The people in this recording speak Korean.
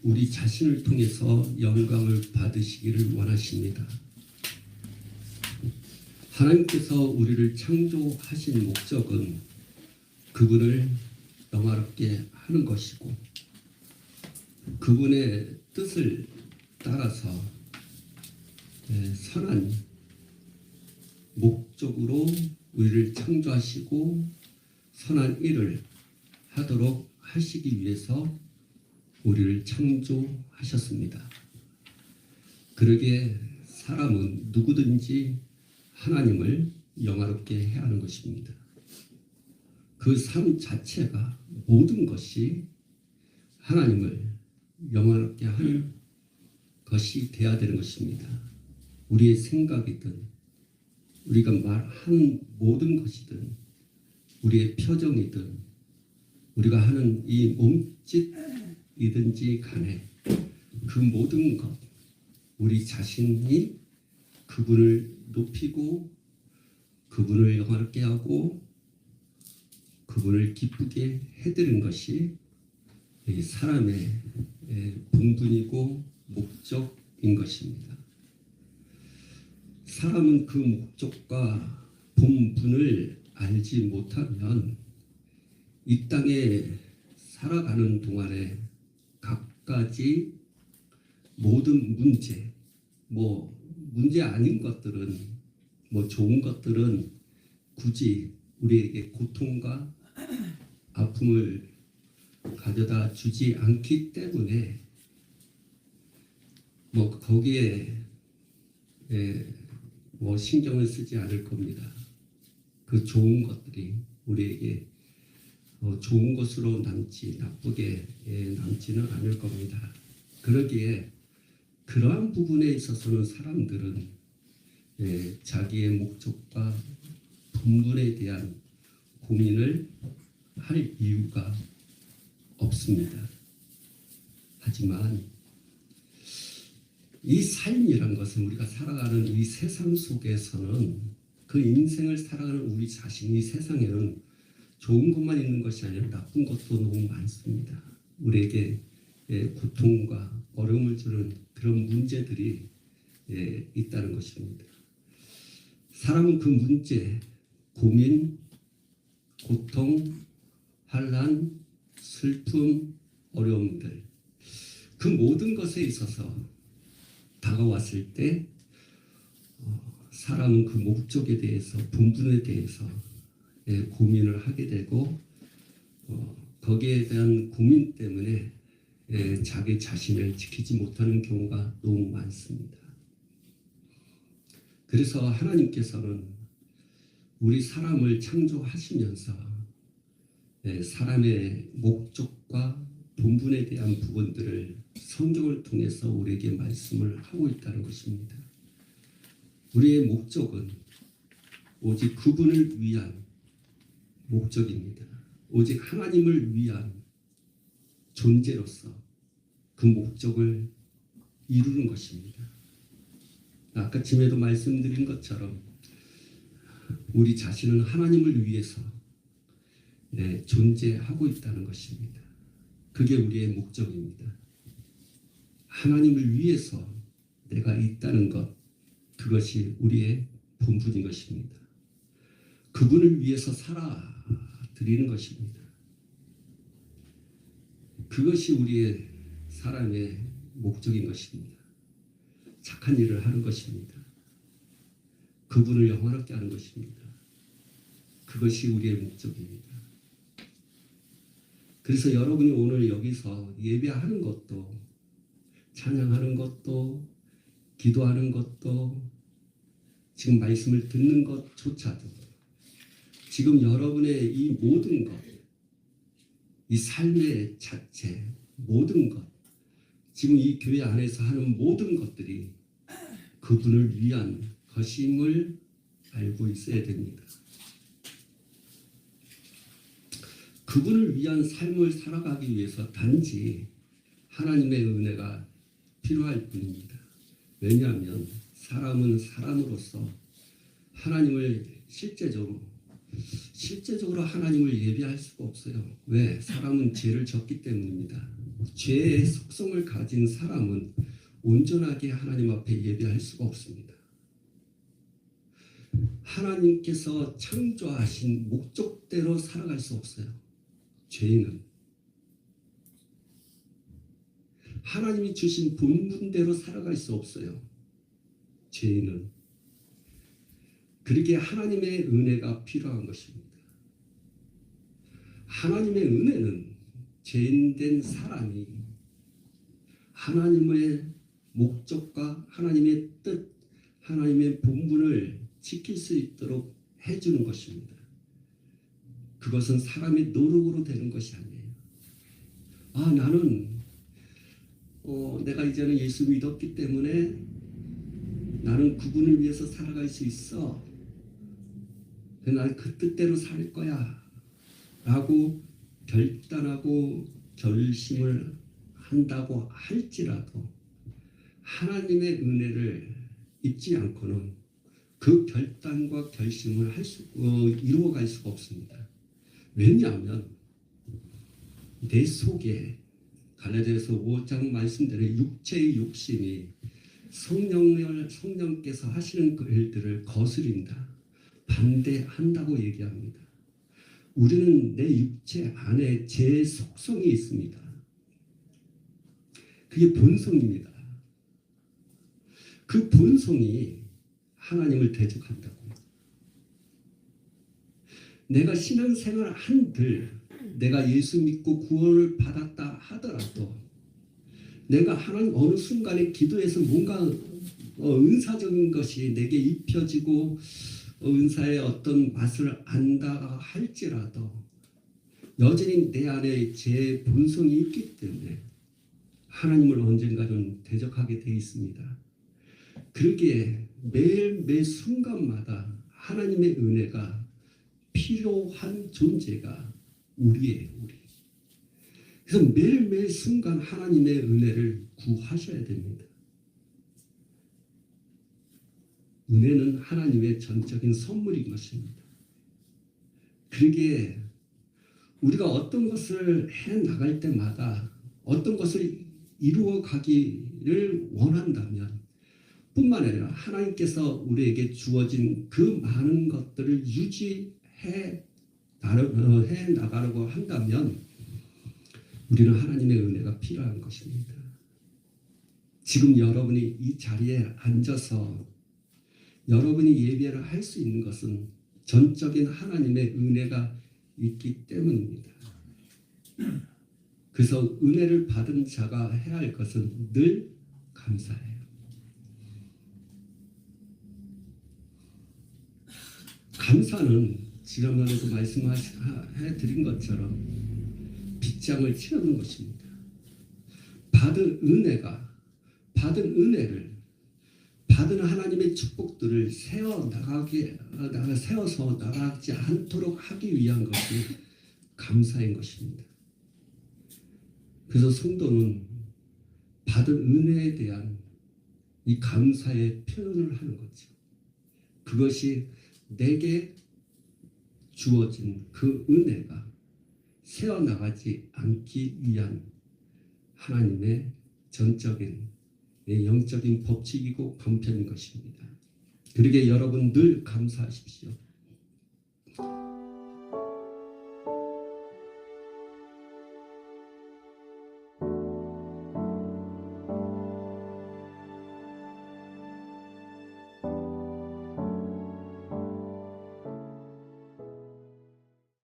우리 자신을 통해서 영광을 받으시기를 원하십니다. 하나님께서 우리를 창조하신 목적은 그분을 영화롭게 하는 것이고 그분의 뜻을 따라서 선한 목적으로 우리를 창조하시고 선한 일을 하도록 하시기 위해서 우리를 창조하셨습니다. 그러기에 사람은 누구든지 하나님을 영화롭게 해야 하는 것입니다. 그 삶 자체가 모든 것이 하나님을 영화롭게 하는 것이 되어야 되는 것입니다. 우리의 생각이든 우리가 말한 모든 것이든 우리의 표정이든 우리가 하는 이 몸짓이든지 간에 그 모든 것 우리 자신이 그분을 높이고 그분을 영화롭게 하고 그분을 기쁘게 해드리는 것이 사람의 본분이고 목적인 것입니다. 사람은 그 목적과 본분을 알지 못하면 이 땅에 살아가는 동안에 갖가지 모든 문제, 문제 아닌 것들은 좋은 것들은 굳이 우리에게 고통과 아픔을 가져다 주지 않기 때문에 거기에 신경을 쓰지 않을 겁니다. 그 좋은 것들이 우리에게 좋은 것으로 남지 나쁘게 남지는 않을 겁니다. 그러기에 그러한 부분에 있어서는 사람들은 자기의 목적과 본분에 대한 고민을 할 이유가 없습니다. 하지만 이 삶이란 것은 우리가 살아가는 이 세상 속에서는 그 인생을 살아가는 우리 자신이 세상에는 좋은 것만 있는 것이 아니라 나쁜 것도 너무 많습니다. 우리에게 고통과 어려움을 주는 그런 문제들이 있다는 것입니다. 사람은 그 문제, 고민, 고통, 환난, 슬픔, 어려움들 그 모든 것에 있어서 다가왔을 때 사람은 그 목적에 대해서 본분에 대해서 고민을 하게 되고 거기에 대한 고민 때문에 자기 자신을 지키지 못하는 경우가 너무 많습니다. 그래서 하나님께서는 우리 사람을 창조하시면서 사람의 목적과 본분에 대한 부분들을 성경을 통해서 우리에게 말씀을 하고 있다는 것입니다. 우리의 목적은 오직 그분을 위한 목적입니다. 오직 하나님을 위한 존재로서 그 목적을 이루는 것입니다. 아까 쯤에도 말씀드린 것처럼 우리 자신은 하나님을 위해서 존재하고 있다는 것입니다. 그게 우리의 목적입니다. 하나님을 위해서 내가 있다는 것, 그것이 우리의 본분인 것입니다. 그분을 위해서 살아드리는 것입니다. 그것이 우리의 사람의 목적인 것입니다. 착한 일을 하는 것입니다. 그분을 영화롭게 하는 것입니다. 그것이 우리의 목적입니다. 그래서 여러분이 오늘 여기서 예배하는 것도 찬양하는 것도 기도하는 것도 지금 말씀을 듣는 것조차도 지금 여러분의 이 모든 것, 이 삶의 자체, 모든 것, 지금 이 교회 안에서 하는 모든 것들이 그분을 위한 것임을 알고 있어야 됩니다. 그분을 위한 삶을 살아가기 위해서 단지 하나님의 은혜가 필요할 뿐입니다. 왜냐하면 사람은 사람으로서 하나님을 실제적으로 하나님을 예배할 수가 없어요. 왜? 사람은 죄를 졌기 때문입니다. 죄의 속성을 가진 사람은 온전하게 하나님 앞에 예배할 수가 없습니다. 하나님께서 창조하신 목적대로 살아갈 수 없어요. 죄인은 하나님이 주신 본분대로 살아갈 수 없어요. 죄인은 그러기에 하나님의 은혜가 필요한 것입니다. 하나님의 은혜는 죄인된 사람이 하나님의 목적과 하나님의 뜻, 하나님의 본분을 지킬 수 있도록 해주는 것입니다. 그것은 사람의 노력으로 되는 것이 아니에요. 나는 내가 이제는 예수 믿었기 때문에 나는 그분을 위해서 살아갈 수 있어. 난 그 뜻대로 살 거야 라고 결단하고 결심을 한다고 할지라도 하나님의 은혜를 잊지 않고는 그 결단과 결심을 이루어갈 수가 없습니다. 왜냐하면 내 속에 갈라디아서 5장 말씀대로 육체의 욕심이 성령께서 하시는 그 일들을 거스린다, 반대한다고 얘기합니다. 우리는 내 육체 안에 제 속성이 있습니다. 그게 본성입니다. 그 본성이 하나님을 대적한다고. 내가 신앙생활 한들 내가 예수 믿고 구원을 받았다 하더라도 내가 하나님 어느 순간에 기도해서 뭔가 은사적인 것이 내게 입혀지고 은사의 어떤 맛을 안다 할지라도 여전히 내 안에 제 본성이 있기 때문에 하나님을 언젠가는 대적하게 되어 있습니다. 그러기에 매 순간마다 하나님의 은혜가 필요한 존재가 우리예요. 우리. 그래서 매일매일 순간 하나님의 은혜를 구하셔야 됩니다. 은혜는 하나님의 전적인 선물인 것입니다. 그러기에 우리가 어떤 것을 해나갈 때마다 어떤 것을 이루어 가기를 원한다면 뿐만 아니라 하나님께서 우리에게 주어진 그 많은 것들을 유지해 나가려고 한다면 우리는 하나님의 은혜가 필요한 것입니다. 지금 여러분이 이 자리에 앉아서 여러분이 예배를 할 수 있는 것은 전적인 하나님의 은혜가 있기 때문입니다. 그래서 은혜를 받은 자가 해야 할 것은 늘 감사해요. 감사는 지난번에도 말씀해 드린 것처럼 빗장을 채우는 것입니다. 받은 은혜를 받은 하나님의 축복들을 세워서 나가지 않도록 하기 위한 것이 감사인 것입니다. 그래서 성도는 받은 은혜에 대한 이 감사의 표현을 하는 거죠. 그것이 내게 주어진 그 은혜가 새어나가지 않기 위한 하나님의 전적인 영적인 법칙이고 방편인 것입니다. 그러기에 여러분 늘 감사하십시오.